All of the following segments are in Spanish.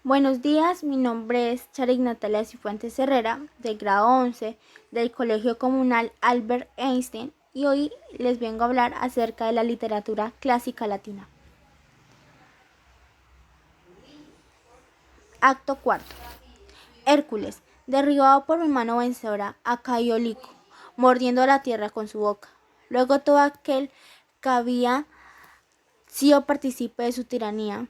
Buenos días, mi nombre es Charik Natalia Cifuentes Herrera, de grado 11 del Colegio Comunal Albert Einstein, y hoy les vengo a hablar acerca de la literatura clásica latina. Acto cuarto. Hércules, derribado por mi mano vencedora, cayó Lico, mordiendo la tierra con su boca. Luego todo aquel que había sido partícipe de su tiranía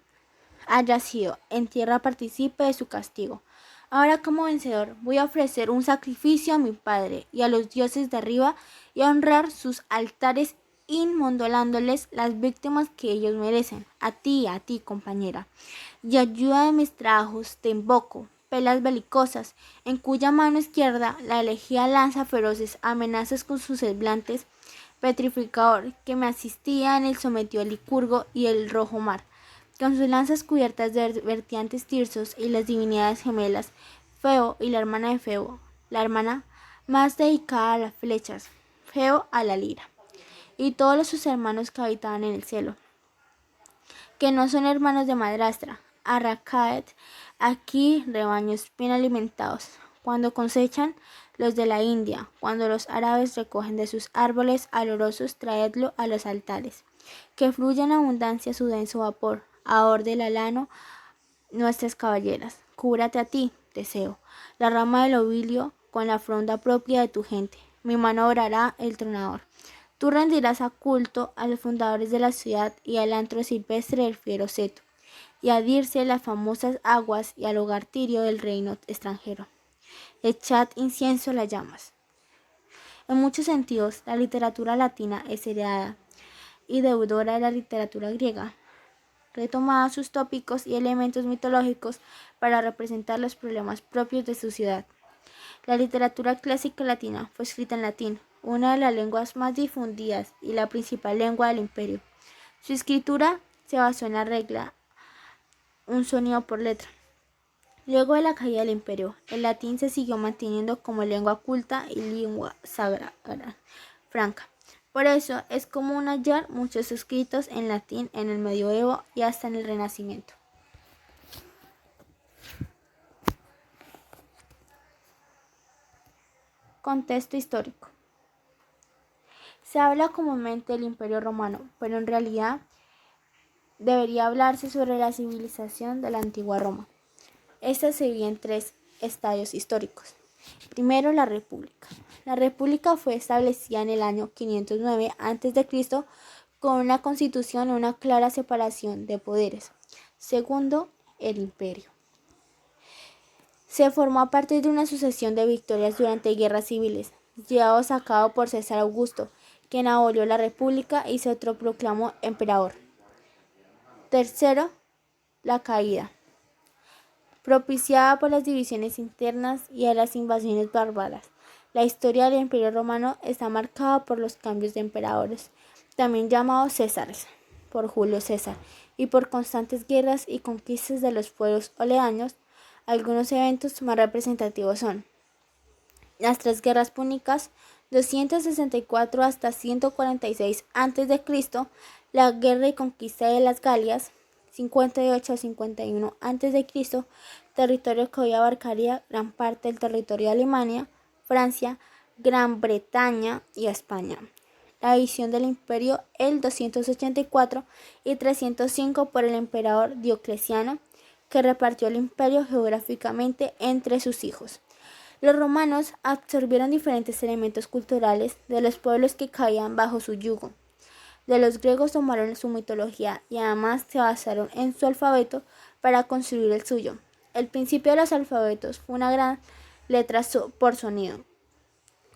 haya sido en tierra partícipe de su castigo. Ahora como vencedor voy a ofrecer un sacrificio a mi Padre y a los dioses de arriba y a honrar sus altares inmolándoles las víctimas que ellos merecen. A ti, compañera. Y ayuda de mis trabajos te invoco, pelas belicosas, en cuya mano izquierda la elegía lanza feroces amenazas con sus semblantes petrificador que me asistía en el sometió el Licurgo y el rojo mar con sus lanzas cubiertas de vertientes tirsos y las divinidades gemelas, Feo y la hermana de Feo, la hermana más dedicada a las flechas, Feo a la lira, y todos sus hermanos que habitaban en el cielo, que no son hermanos de madrastra, Arracaet, aquí rebaños bien alimentados, cuando cosechan los de la India, cuando los árabes recogen de sus árboles alorosos, traedlo a los altares, que fluya en abundancia su denso vapor, ahor del alano, nuestras caballeras, cúbrate a ti, deseo, la rama del ovilio con la fronda propia de tu gente, mi mano orará el tronador. Tú rendirás a culto a los fundadores de la ciudad y al antro silvestre del fiero seto, y a Dirce las famosas aguas y al hogar tirio del reino extranjero. Echad incienso a las llamas. En muchos sentidos, la literatura latina es heredada y deudora de la literatura griega, retomaba sus tópicos y elementos mitológicos para representar los problemas propios de su ciudad. La literatura clásica latina fue escrita en latín, una de las lenguas más difundidas y la principal lengua del imperio. Su escritura se basó en la regla un sonido por letra. Luego de la caída del imperio, el latín se siguió manteniendo como lengua culta y lengua sagrada franca. Por eso es común hallar muchos escritos en latín en el medioevo y hasta en el Renacimiento. Contexto histórico. Se habla comúnmente del Imperio Romano, pero en realidad debería hablarse sobre la civilización de la antigua Roma. Esta se divide en tres estadios históricos. Primero, la República. La República fue establecida en el año 509 a.C. con una constitución y una clara separación de poderes. Segundo, el Imperio. Se formó a partir de una sucesión de victorias durante guerras civiles, llevados a cabo por César Augusto, quien abolió la República y se autoproclamó emperador. Tercero, la caída, propiciada por las divisiones internas y a las invasiones bárbaras. La historia del Imperio Romano está marcada por los cambios de emperadores, también llamados Césares, por Julio César, y por constantes guerras y conquistas de los pueblos aledaños. Algunos eventos más representativos son las tres guerras púnicas, 264 hasta 146 a.C., la guerra y conquista de las Galias, 58 a 51 a.C., territorio que hoy abarcaría gran parte del territorio de Alemania, Francia, Gran Bretaña y España. La división del imperio el 284 y 305 por el emperador Diocleciano, que repartió el imperio geográficamente entre sus hijos. Los romanos absorbieron diferentes elementos culturales de los pueblos que caían bajo su yugo. De los griegos tomaron su mitología y además se basaron en su alfabeto para construir el suyo. El principio de los alfabetos fue una gran letra por sonido.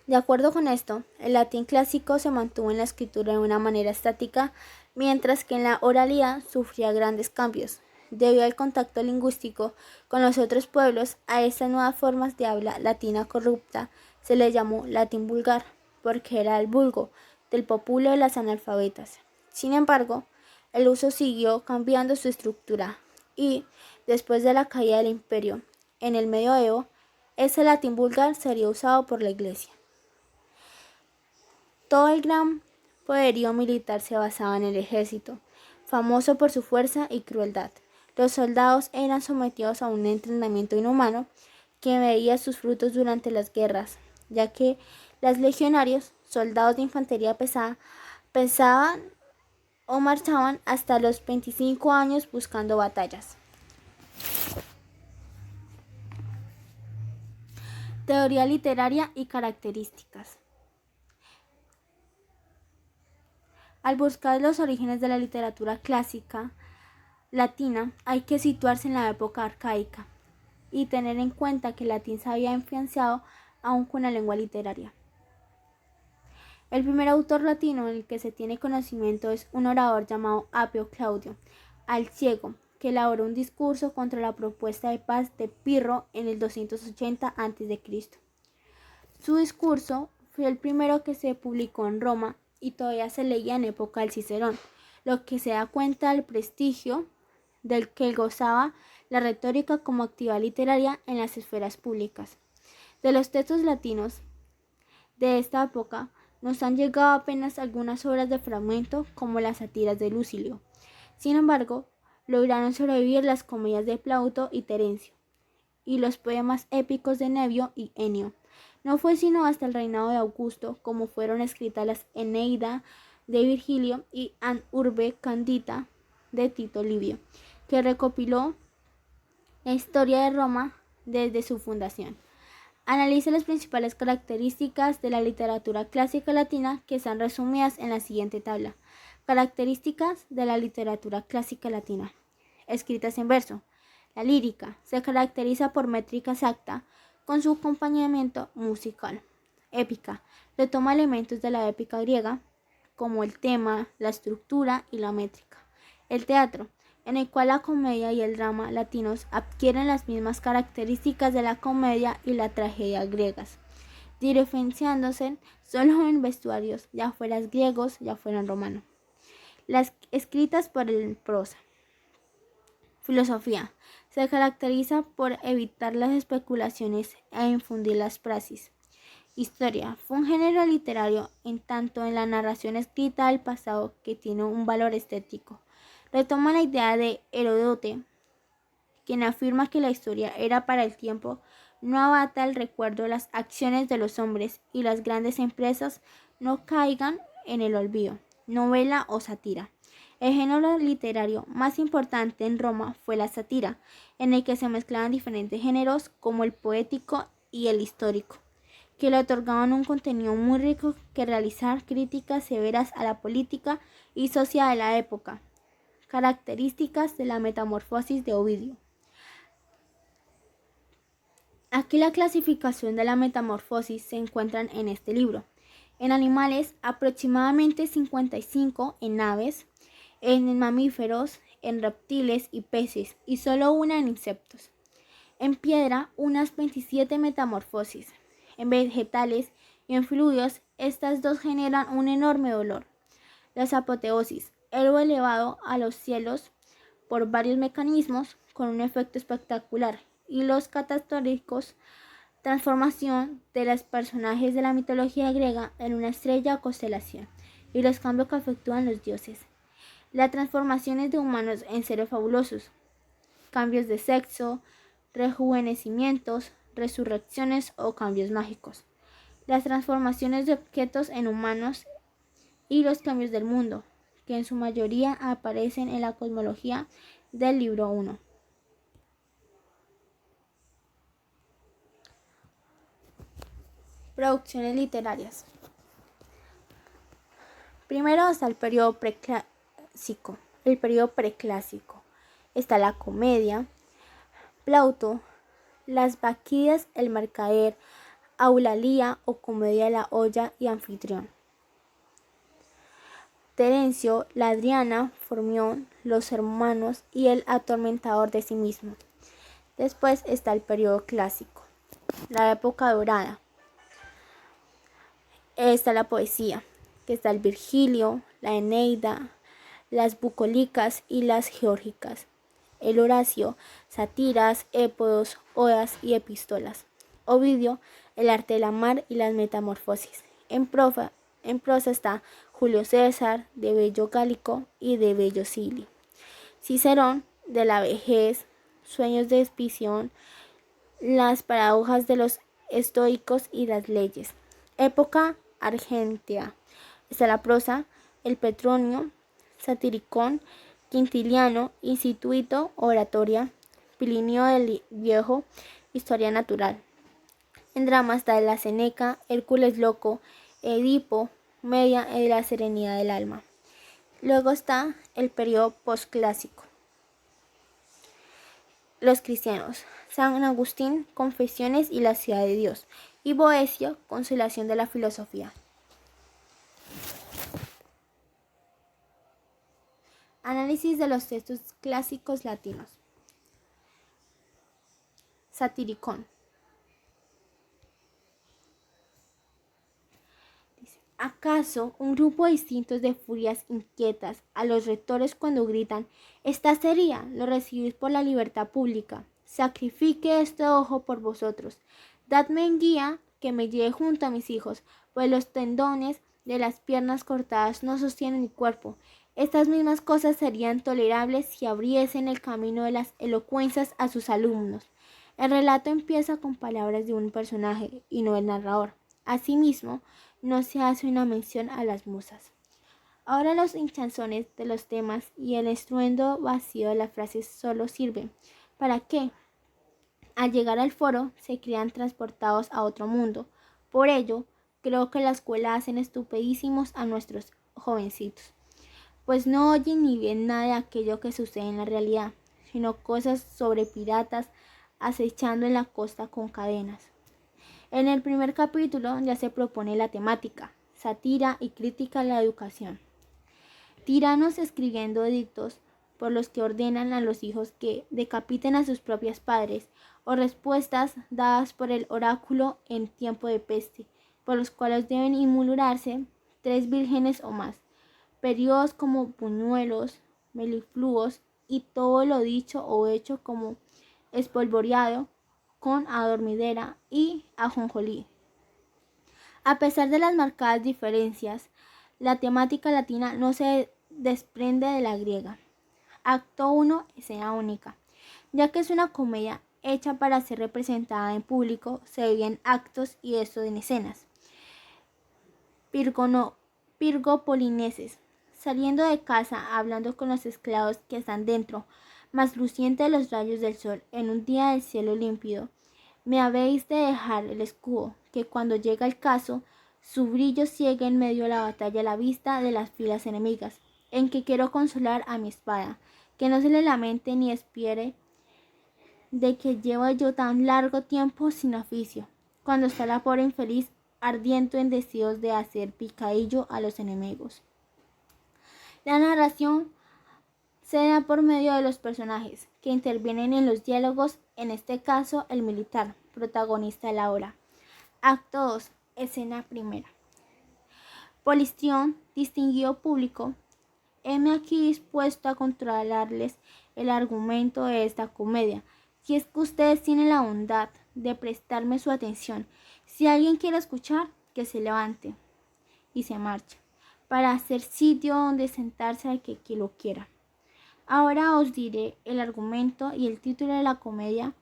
De acuerdo con esto, el latín clásico se mantuvo en la escritura de una manera estática, mientras que en la oralidad sufría grandes cambios. Debido al contacto lingüístico con los otros pueblos, a estas nuevas formas de habla latina corrupta se le llamó latín vulgar, porque era el vulgo del populo de las analfabetas. Sin embargo, el uso siguió cambiando su estructura y, después de la caída del imperio, en el medioevo, ese latín vulgar sería usado por la Iglesia. Todo el gran poderío militar se basaba en el ejército, famoso por su fuerza y crueldad. Los soldados eran sometidos a un entrenamiento inhumano que veía sus frutos durante las guerras, ya que los legionarios, soldados de infantería pesada, pensaban o marchaban hasta los 25 años buscando batallas. Teoría literaria y características. Al buscar los orígenes de la literatura clásica latina, hay que situarse en la época arcaica y tener en cuenta que el latín se había influenciado aún con la lengua literaria. El primer autor latino del que se tiene conocimiento es un orador llamado Apio Claudio Alciego, que elaboró un discurso contra la propuesta de paz de Pirro en el 280 a.C. Su discurso fue el primero que se publicó en Roma y todavía se leía en época del Cicerón, lo que se da cuenta del prestigio del que gozaba la retórica como actividad literaria en las esferas públicas. De los textos latinos de esta época nos han llegado apenas algunas obras de fragmento, como las sátiras de Lucilio. Sin embargo, lograron sobrevivir las comedias de Plauto y Terencio y los poemas épicos de Nevio y Enio. No fue sino hasta el reinado de Augusto como fueron escritas las Eneida de Virgilio y An Urbe Candida de Tito Livio, que recopiló la historia de Roma desde su fundación. Analiza las principales características de la literatura clásica latina que están resumidas en la siguiente tabla. Características de la literatura clásica latina. Escritas en verso. La lírica se caracteriza por métrica exacta con su acompañamiento musical. Épica. Retoma elementos de la épica griega como el tema, la estructura y la métrica. El teatro, en el cual la comedia y el drama latinos adquieren las mismas características de la comedia y la tragedia griegas, diferenciándose solo en vestuarios, ya fueran griegos, ya fueran romanos. Las escritas por el prosa. Filosofía. Se caracteriza por evitar las especulaciones e infundir las praxis. Historia. Fue un género literario en tanto en la narración escrita del pasado que tiene un valor estético. Retoma la idea de Heródoto, quien afirma que la historia era para el tiempo, no abata el recuerdo de las acciones de los hombres y las grandes empresas no caigan en el olvido. Novela o sátira. El género literario más importante en Roma fue la sátira, en el que se mezclaban diferentes géneros como el poético y el histórico, que le otorgaban un contenido muy rico que realizar críticas severas a la política y sociedad de la época. Características de la metamorfosis de Ovidio. Aquí la clasificación de la metamorfosis se encuentran en este libro. En animales, aproximadamente 55 en aves, en mamíferos, en reptiles y peces, y solo una en insectos. En piedra, unas 27 metamorfosis. En vegetales y en fluidos, estas dos generan un enorme dolor. Las apoteosis, elo elevado a los cielos por varios mecanismos con un efecto espectacular, y los catastróficos, transformación de los personajes de la mitología griega en una estrella o constelación, y los cambios que efectúan los dioses. Las transformaciones de humanos en seres fabulosos, cambios de sexo, rejuvenecimientos, resurrecciones o cambios mágicos. Las transformaciones de objetos en humanos y los cambios del mundo, que en su mayoría aparecen en la cosmología del libro 1. Producciones literarias. Primero está el periodo preclásico. El periodo preclásico. Está la comedia, Plauto, las Bacquides, el mercader, Aulalía o comedia de la olla y Anfitrión. Terencio, la Adriana, Formión, los hermanos y el atormentador de sí mismo. Después está el periodo clásico, la época dorada. Está la poesía, que está el Virgilio, la Eneida, las bucólicas y las geórgicas. El Horacio, sátiras, épodos, odas y epístolas. Ovidio, el arte del amar y las metamorfosis. En prosa está Julio César, de Bello Gálico y de Bello Sili. Cicerón, de la vejez, sueños de despisión, las paradojas de los estoicos y las leyes. Época argentea. Está la prosa, el Petronio, Satiricón, Quintiliano, Instituto, Oratoria, Plinio el Viejo, Historia Natural. En drama está la Seneca, Hércules Loco, Edipo, Media y la Serenidad del Alma. Luego está el periodo posclásico. Los cristianos, San Agustín, Confesiones y la ciudad de Dios, y Boecio, Consolación de la filosofía. Análisis de los textos clásicos latinos. Satiricón. ¿Acaso un grupo distinto de furias inquietas a los retores cuando gritan: «Esta sería, lo recibís por la libertad pública, sacrifique este ojo por vosotros, dadme en guía que me lleve junto a mis hijos, pues los tendones de las piernas cortadas no sostienen mi cuerpo»? Estas mismas cosas serían tolerables si abriesen el camino de las elocuencias a sus alumnos. El relato empieza con palabras de un personaje y no del narrador. Asimismo, no se hace una mención a las musas. Ahora los hinchanzones de los temas y el estruendo vacío de las frases solo sirven para que, al llegar al foro, se crean transportados a otro mundo. Por ello, creo que la escuela hacen estupidísimos a nuestros jovencitos, pues no oyen ni ven nada de aquello que sucede en la realidad, sino cosas sobre piratas acechando en la costa con cadenas. En el primer capítulo ya se propone la temática, sátira y crítica a la educación. Tiranos escribiendo edictos por los que ordenan a los hijos que decapiten a sus propios padres, o respuestas dadas por el oráculo en tiempo de peste, por los cuales deben inmolarse 3 vírgenes o más. Periodos como puñuelos, melifluos y todo lo dicho o hecho como espolvoreado con adormidera y ajonjolí. A pesar de las marcadas diferencias, la temática latina no se desprende de la griega. Acto 1, escena única. Ya que es una comedia hecha para ser representada en público, se dividen actos y esto en escenas. Pirgopolineses. Saliendo de casa, hablando con los esclavos que están dentro, más luciente de los rayos del sol, en un día del cielo límpido, me habéis de dejar el escudo, que cuando llega el caso, su brillo ciega en medio de la batalla a la vista de las filas enemigas, en que quiero consolar a mi espada, que no se le lamente ni espiere de que llevo yo tan largo tiempo sin oficio, cuando está la pobre infeliz ardiendo en deseos de hacer picadillo a los enemigos. La narración se da por medio de los personajes que intervienen en los diálogos, en este caso el militar, protagonista de la obra. Acto 2, escena primera. Polistrión, distinguido público, heme aquí dispuesto a controlarles el argumento de esta comedia, si es que ustedes tienen la bondad de prestarme su atención. Si alguien quiere escuchar, que se levante y se marche, para hacer sitio donde sentarse al que lo quiera. Ahora os diré el argumento y el título de la comedia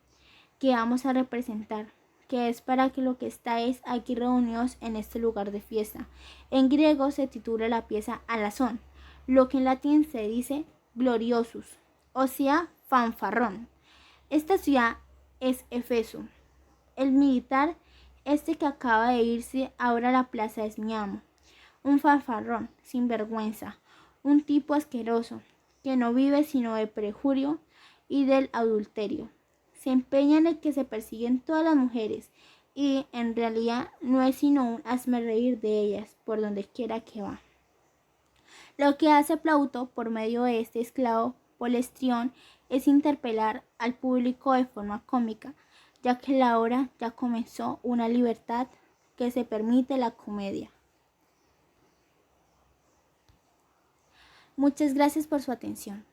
que vamos a representar, que es para que lo que estáis aquí reunidos en este lugar de fiesta. En griego se titula la pieza alazón, lo que en latín se dice gloriosus, o sea, fanfarrón. Esta ciudad es Éfeso. El militar, este que acaba de irse ahora a la plaza, es mi amo. Un fanfarrón, sin vergüenza, un tipo asqueroso, que no vive sino de perjurio y del adulterio. Se empeña en el que se persiguen todas las mujeres y en realidad no es sino un hazmerreír de ellas por donde quiera que va. Lo que hace Plauto por medio de este esclavo Polestrión es interpelar al público de forma cómica, ya que la obra ya comenzó una libertad que se permite la comedia. Muchas gracias por su atención.